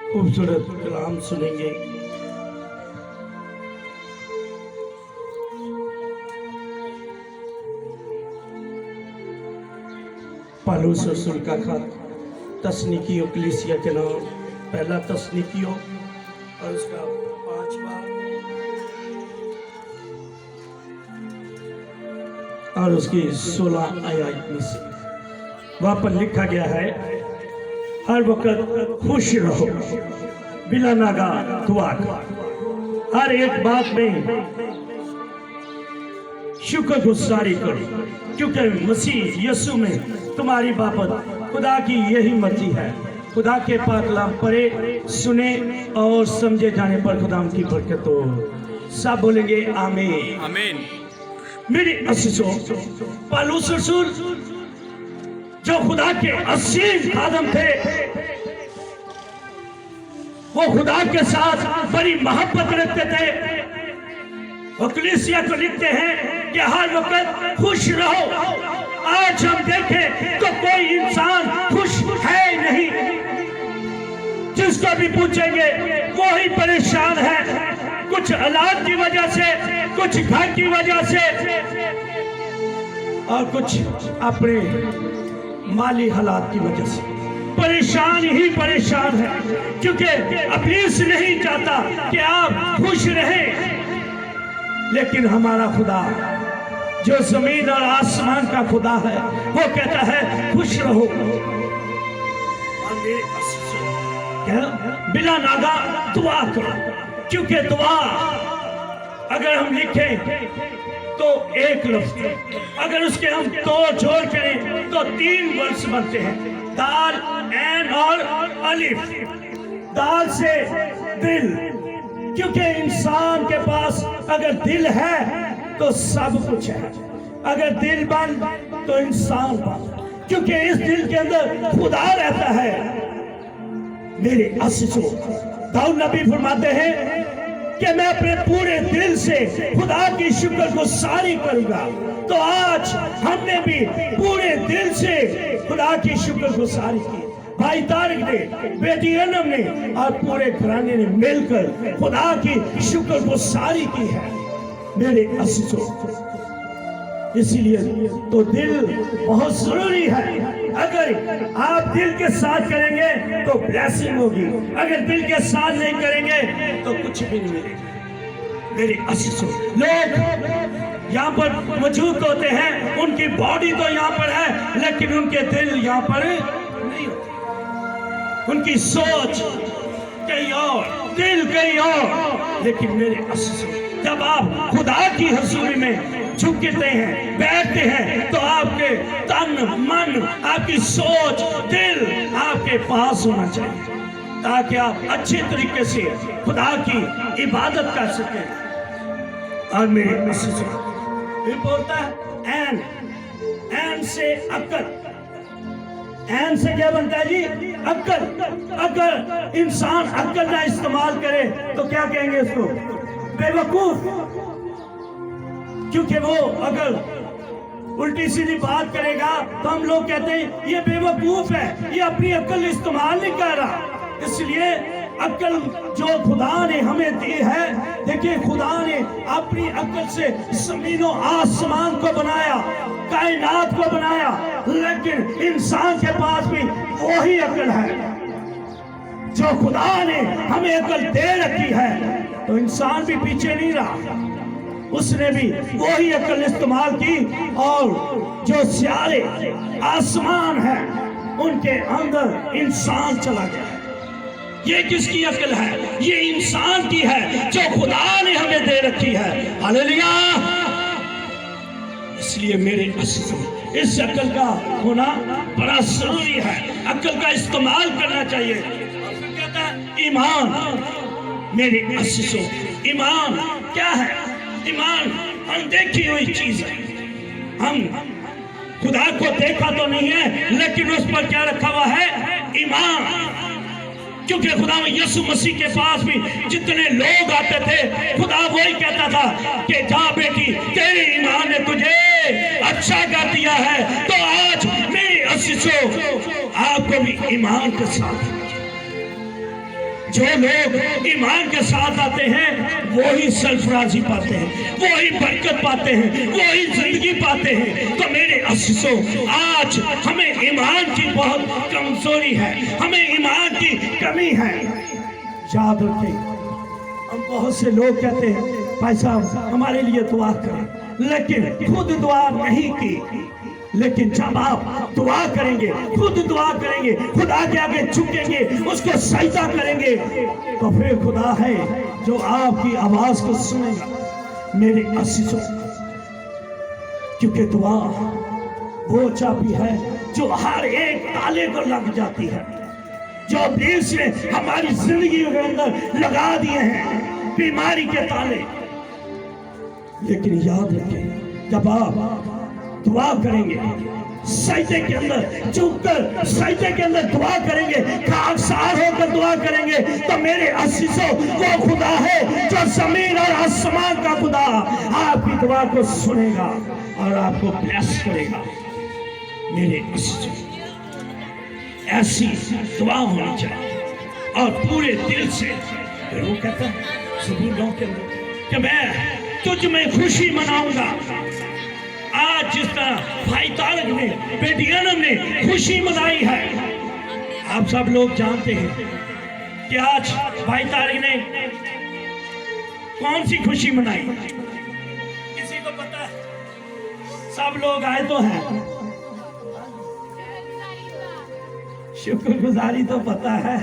खूबसूरत कलाम सुनेंगे। पालूस रसूल का खत तस्नीकियों कलीसिया के नाम, पहला तस्नीकियों और उसका 5वां और उसकी 16 आयत में से वहां पर लिखा गया है, हर वक्त खुश रहो, बिला नागा दुआ करो, हर एक बात में शुक्रगुजारी करो, क्योंकि मसीह यीशु में तुम्हारी बाबत खुदा की यही मर्जी है। खुदा के पाक कलाम पढ़े, सुने और समझे जाने पर खुदा की बरकत हो। सब बोलेंगे आमीन आमीन। मेरी असीसों, पालूस रसूल जो खुदा के असीम खादम थे, वो खुदा के साथ बड़ी मोहब्बत रखते थे। वो कलीसिया को लिखते हैं कि हर वक्त खुश रहो। आज हम देखें तो कोई इंसान खुश है नहीं, जिसको भी पूछेंगे वो ही परेशान है, कुछ औलाद की वजह से, कुछ घर की वजह से और कुछ अपने माली हालात की वजह से परेशान ही परेशान है, क्योंकि इब्लीस नहीं चाहता कि आप खुश रहें। लेकिन हमारा खुदा जो जमीन और आसमान का खुदा है, वो कहता है खुश रहो। बिना नागा दुआ करो, क्योंकि दुआ अगर हम लिखें तो एक लफ्ज, अगर उसके हम दो जोड़ करें तो 3 वर्ड्स बनते हैं, दाल, ऐन और अलिफ। दाल से दिल, क्योंकि इंसान के पास अगर दिल है तो सब कुछ है। अगर दिल बंद तो इंसान बंद, क्योंकि इस दिल के अंदर खुदा रहता है। मेरे असीसों, दाऊद नबी फरमाते हैं कि मैं अपने पूरे दिल से खुदा की शुक्रगुजारी करूंगा। तो आज हमने भी पूरे दिल से खुदा की शुक्रगुजारी की। भाई तारिक ने, बेटी अनम ने और पूरे घराने ने मिलकर खुदा की शुक्रगुजारी की है। मेरे असीसों, इसीलिए तो दिल बहुत जरूरी है। अगर आप दिल के साथ करेंगे तो ब्लेसिंग होगी, अगर दिल के साथ नहीं करेंगे तो कुछ भी नहीं मिलेगा। मेरे असीसों, लोग यहाँ पर मौजूद होते हैं, उनकी बॉडी तो यहाँ पर है लेकिन उनके दिल यहाँ पर नहीं होते। उनकी सोच कहीं और, दिल कहीं और। लेकिन मेरे असीसों, जब आप खुदा की हजूरी में झुकते हैं, बैठते हैं, तो आपके तन मन, आपकी सोच, दिल आपके पास होना चाहिए, ताकि आप अच्छे तरीके से खुदा की इबादत कर सकें। और मेरे असीसों, फिर बोलता है ऐन, ऐन से अक्ल। ऐन से क्या बनता है जी? अक्ल। अगर इंसान अक्ल ना इस्तेमाल करे तो क्या कहेंगे उसको? बेवकूफ। क्योंकि वो अगर उल्टी सीधी बात करेगा तो हम लोग कहते हैं ये बेवकूफ है, ये अपनी अक्ल इस्तेमाल नहीं कर रहा। इसलिए अक्ल जो खुदा ने हमें दी है, देखिए खुदा ने अपनी अक्ल से जमीनों आसमान को बनाया, कायनात को बनाया, लेकिन इंसान के पास भी वही अक्ल है जो खुदा ने हमें अक्ल दे रखी है। तो इंसान भी पीछे नहीं रहा, उसने भी वही अक्ल इस्तेमाल की और जो सियारे आसमान है उनके अंदर इंसान चला गया। ये किसकी अक्ल है? ये इंसान की है जो खुदा ने हमें दे रखी है। हालेलुया। इसलिए मेरे असीसों, इस अक्ल का होना बड़ा जरूरी है, अक्ल का इस्तेमाल करना चाहिए। फिर कहता है ईमान। मेरे असीसों, ईमान क्या है? ईमान अनदेखी हुई चीज है। हम खुदा को देखा तो नहीं है, लेकिन उस पर क्या रखा हुआ है? ईमान। क्योंकि खुदा में यीशु मसीह के पास भी जितने लोग आते थे, खुदा वही कहता था कि जा बेटी, तेरे ईमान ने तुझे अच्छा कर दिया है। तो आज मेरी असीसों, आपको भी ईमान के साथ जो लोग ईमान के साथ आते हैं वो ही सरफराजी पाते हैं, वो ही बरकत पाते हैं, वो ही जिंदगी पाते हैं। तो मेरे असीसों, आज हमें ईमान की बहुत कमजोरी है, हमें ईमान की कमी है। याद रखें, हम बहुत से लोग कहते हैं भाई साहब हमारे लिए दुआ करें, लेकिन खुद दुआ नहीं की। लेकिन जब आप दुआ करेंगे, खुद दुआ करेंगे, खुदा के आगे झुकेंगे, उसको सजदा करेंगे, तो फिर खुदा है जो आपकी आवाज को सुनेगा। मेरे असीसों, क्योंकि दुआ वो चाबी है जो हर एक ताले को लग जाती है, जो इब्लीस ने हमारी जिंदगी के अंदर लगा दिए हैं, बीमारी के ताले। लेकिन याद रखें, जब आप दुआ करेंगे, सजदे के अंदर झुककर सजदे के अंदर दुआ करेंगे, खाकसार होकर दुआ करेंगे, तो मेरे असीसों वो खुदा है जो जमीन और आसमान का खुदा आपकी दुआ को सुनेगा और आपको ब्लेस करेगा। मेरे असीसों, ऐसी दुआ होनी चाहिए और पूरे दिल से। फिर वो कहता है सभी लोगों के अंदर कि मैं तुझ में खुशी मनाऊंगा। आज जिस तरह भाई तारक ने, बेटी अनम ने खुशी मनाई है, आप सब लोग जानते हैं कि आज भाई तारक ने कौन सी खुशी मनाई? किसी को पता है? सब लोग आए तो हैं, शुक्रगुजारी तो पता है,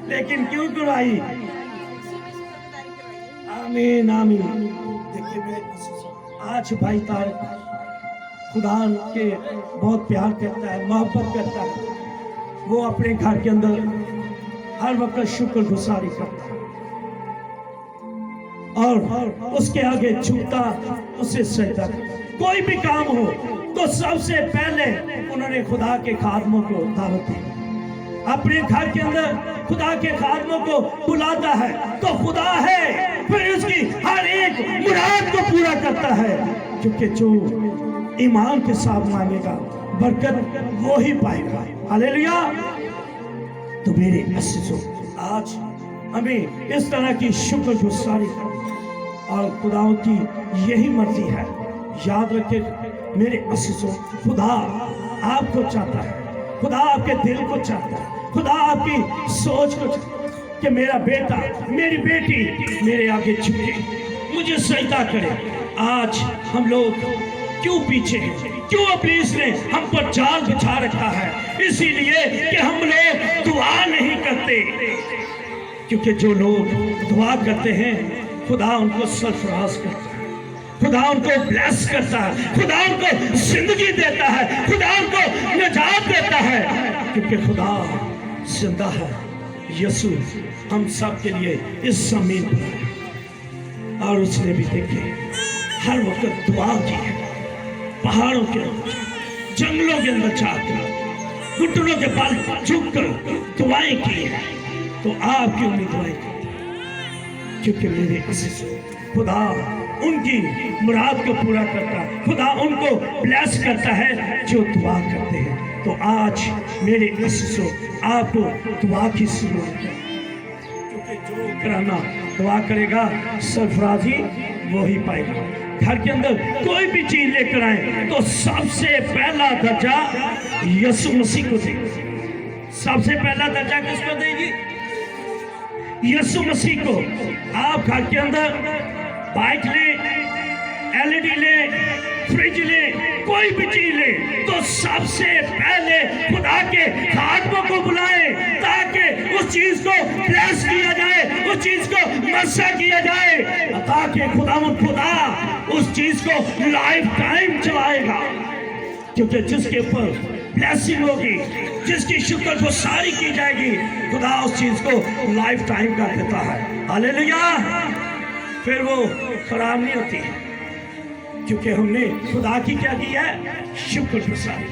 लेकिन क्यों करवाई? आमीन आमीन। देखिए मेरे आज भाई तारक खुदा के बहुत प्यार करता है, मोहब्बत करता है। वो अपने घर के अंदर हर वक्त शुक्रगुजारी करता है और उसके आगे झुकता, उसे सजदा करता। कोई भी काम हो तो सबसे पहले उन्होंने खुदा के खादमों को दावत दी। अपने घर के अंदर खुदा के खादमों को बुलाता है तो खुदा है, फिर उसकी हर एक मुराद को पूरा करता है, क्योंकि जो ईमान के साथ मांगेगा बरकत वो ही पाएगा। हालेलुया। तो मेरे असीसों, आज हमें इस तरह की शुक्रगुजारी और खुदाओं की यही मर्जी है। याद रखें मेरे असीसों, खुदा आपको चाहता है, खुदा आपके दिल को चाहता है, खुदा आपकी सोच को कि मेरा बेटा, मेरी बेटी मेरे आगे झुके, मुझे सजदा करे। आज हम लोग क्यों पीछे हैं? क्यों इब्लीस ने हम पर जाल बिछा रखा है? इसीलिए कि हम लोग दुआ नहीं करते, क्योंकि जो लोग दुआ करते हैं खुदा उनको सरफराज करता है, खुदा उनको ब्लेस करता है, खुदा उनको जिंदगी देता है, खुदा उनको निजात देता है, क्योंकि खुदा जिंदा है। यीशु हम सब के लिए इस जमीन पर है और उसने भी देखे हर वक्त दुआ की है, पहाड़ों के अंदर, जंगलों के अंदर जाकर घुटनों के बल झुककर दुआएं की है। तो आप क्यों नहीं दुआएं करते? क्योंकि मेरे अजीजों, खुदा उनकी मुराद को पूरा करता है, खुदा उनको ब्लेस करता है जो दुआ करते हैं। तो आज मेरे अजीजों, आपको दुआ की जरूरत है, क्योंकि जो कराना दुआ करेगा सरफराजी वो ही पाएगा। घर के अंदर कोई भी चीज लेकर आए तो सबसे पहला दर्जा यीशु मसीह को देगी। सबसे पहला दर्जा किसको देगी? यीशु मसीह को। आप घर के अंदर बाइक ले, एलईडी ले, फ्रिज ले, कोई भी चीज ले, तो सबसे पहले खुदा के खादमों को बुलाए ताकि उस चीज को ब्लेस किया जाए, उस चीज को मसा किया जाए, ताकि खुदा उस चीज को लाइफ टाइम चलाएगा। क्योंकि जिसके ऊपर ब्लेसिंग होगी, जिसकी शुक्रगुजारी की जाएगी, खुदा उस चीज को लाइफ टाइम कर देता है। हालेलुया। फिर वो खराब नहीं होती, क्योंकि हमने खुदा की क्या की है? शुक्रगुजारी।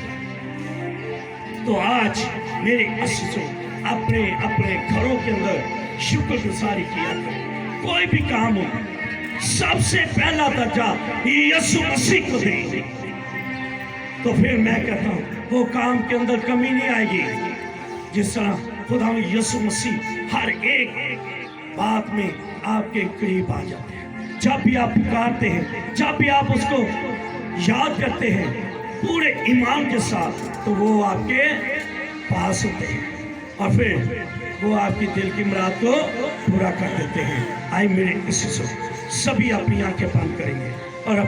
तो आज मेरे अजीजों, अपने अपने घरों के अंदर शुक्रगुजारी किया करें। कोई भी काम हो, सबसे पहला दर्जा यीशु मसीह को दें, तो फिर मैं कहता हूं वो काम के अंदर कमी नहीं आएगी। जिस तरह खुदा यीशु मसीह हर एक बात में आपके करीब आ जाते हैं। जब भी आप पुकारते हैं, जब भी आप उसको याद करते हैं पूरे ईमान के साथ, तो वो आपके पास होते हैं और फिर वो आपकी दिल की मुराद को पूरा कर देते हैं। आए मेरे इसी सभी अपनी आंखें बंद करेंगे और